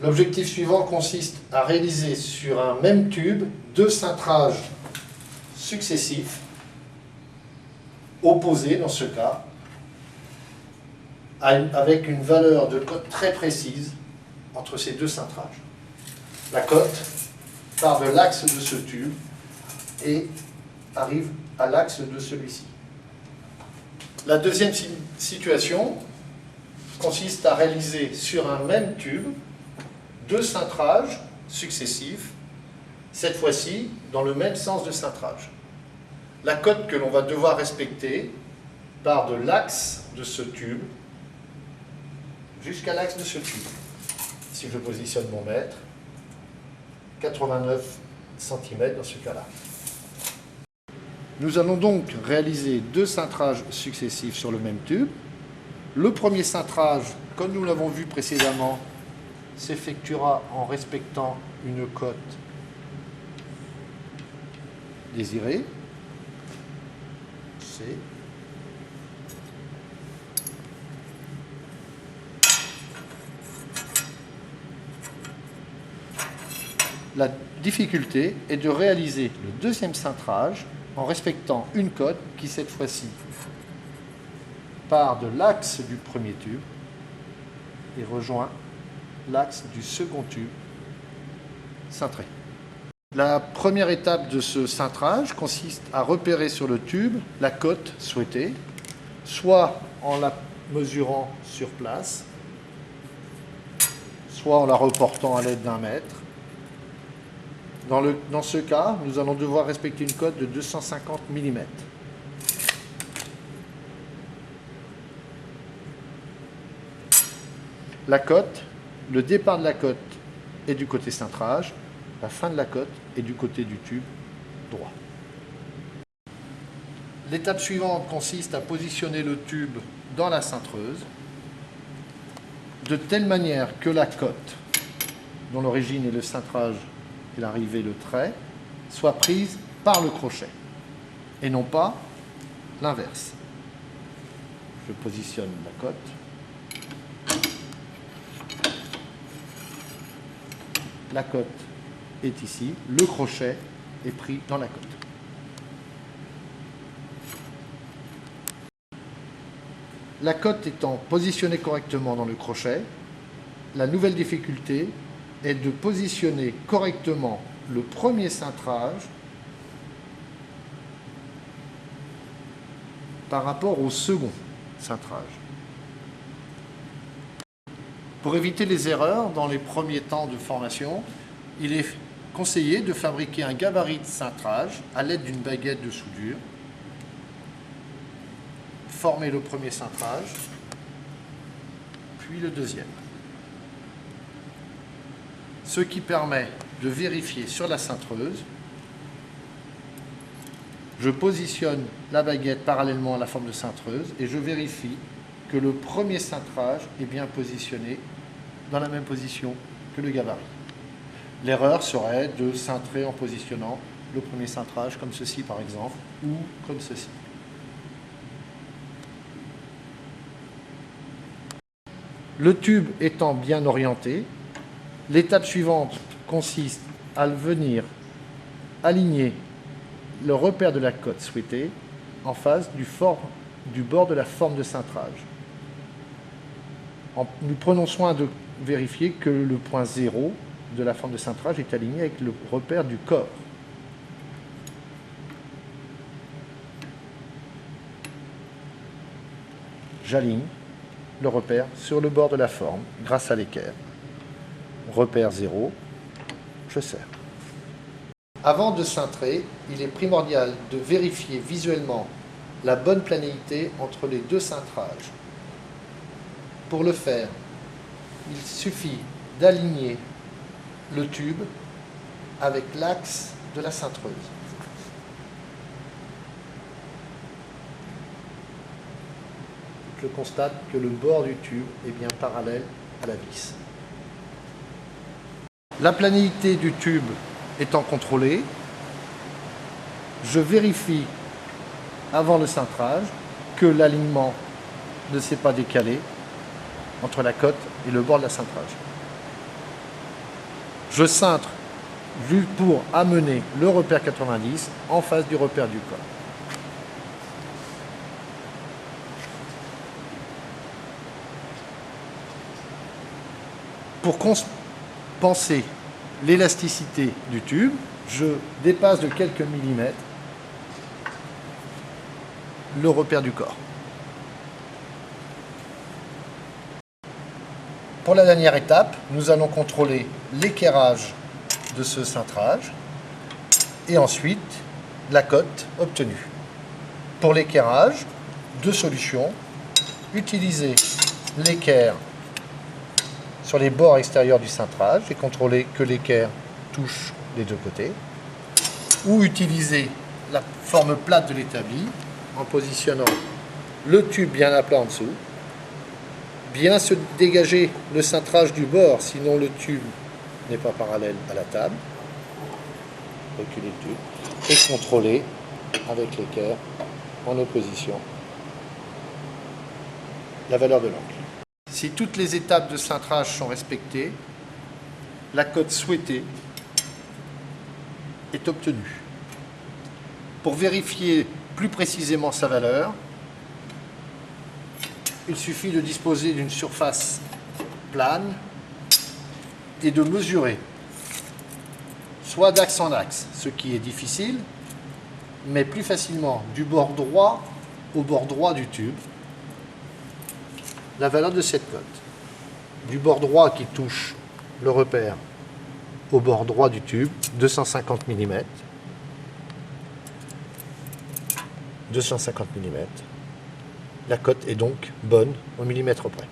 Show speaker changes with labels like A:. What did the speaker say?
A: L'objectif suivant consiste à réaliser sur un même tube 2 cintrages successifs, opposés dans ce cas, avec une valeur de cote très précise entre ces 2 cintrages. La cote part de l'axe de ce tube et arrive à l'axe de celui-ci. La deuxième situation consiste à réaliser sur un même tube 2 cintrages successifs, cette fois-ci dans le même sens de cintrage. La cote que l'on va devoir respecter part de l'axe de ce tube jusqu'à l'axe de ce tube. Si je positionne mon mètre, 89 cm dans ce cas-là. Nous allons donc réaliser 2 cintrages successifs sur le même tube. Le premier cintrage, comme nous l'avons vu précédemment, s'effectuera en respectant une cote désirée, C. La difficulté est de réaliser le deuxième cintrage en respectant une cote qui, cette fois-ci, part de l'axe du premier tube et rejoint l'axe du second tube cintré. La première étape de ce cintrage consiste à repérer sur le tube la cote souhaitée, soit en la mesurant sur place, soit en la reportant à l'aide d'un mètre. Dans ce cas, nous allons devoir respecter une cote de 250 mm. La cote, le départ de la cote est du côté cintrage, la fin de la cote est du côté du tube droit. L'étape suivante consiste à positionner le tube dans la cintreuse de telle manière que la cote, dont l'origine est le cintrage et l'arrivée le trait, soit prise par le crochet et non pas l'inverse. Je positionne la cote. La cote est ici, le crochet est pris dans la cote. La cote étant positionnée correctement dans le crochet, la nouvelle difficulté est de positionner correctement le premier cintrage par rapport au second cintrage. Pour éviter les erreurs dans les premiers temps de formation, il est conseillé de fabriquer un gabarit de cintrage à l'aide d'une baguette de soudure. Former le premier cintrage, puis le deuxième. Ce qui permet de vérifier sur la cintreuse. Je positionne la baguette parallèlement à la forme de cintreuse et je vérifie que le premier cintrage est bien positionné dans la même position que le gabarit. L'erreur serait de cintrer en positionnant le premier cintrage comme ceci par exemple, ou comme ceci. Le tube étant bien orienté, l'étape suivante consiste à venir aligner le repère de la cote souhaitée en face du bord de la forme de cintrage. Nous prenons soin de vérifier que le point 0 de la forme de cintrage est aligné avec le repère du corps. J'aligne le repère sur le bord de la forme grâce à l'équerre. Repère 0, je serre. Avant de cintrer, il est primordial de vérifier visuellement la bonne planéité entre les deux cintrages. Pour le faire, il suffit d'aligner le tube avec l'axe de la cintreuse. Je constate que le bord du tube est bien parallèle à la vis. La planéité du tube étant contrôlée, je vérifie avant le cintrage que l'alignement ne s'est pas décalé entre la cote et le bord de la cintrage. Je cintre pour amener le repère 90 en face du repère du corps. Pour compenser l'élasticité du tube, je dépasse de quelques millimètres le repère du corps. Pour la dernière étape, nous allons contrôler l'équerrage de ce cintrage et ensuite la cote obtenue. Pour l'équerrage, deux solutions. Utiliser l'équerre sur les bords extérieurs du cintrage et contrôler que l'équerre touche les deux côtés, ou utiliser la forme plate de l'établi en positionnant le tube bien à plat en dessous, bien se dégager le cintrage du bord, sinon le tube n'est pas parallèle à la table, reculer le tube, et contrôler avec l'équerre en opposition la valeur de l'angle. Si toutes les étapes de cintrage sont respectées, la cote souhaitée est obtenue. Pour vérifier plus précisément sa valeur, il suffit de disposer d'une surface plane et de mesurer, soit d'axe en axe, ce qui est difficile, mais plus facilement du bord droit au bord droit du tube, la valeur de cette cote. Du bord droit qui touche le repère au bord droit du tube, 250 mm. 250 mm. La cote est donc bonne au millimètre près.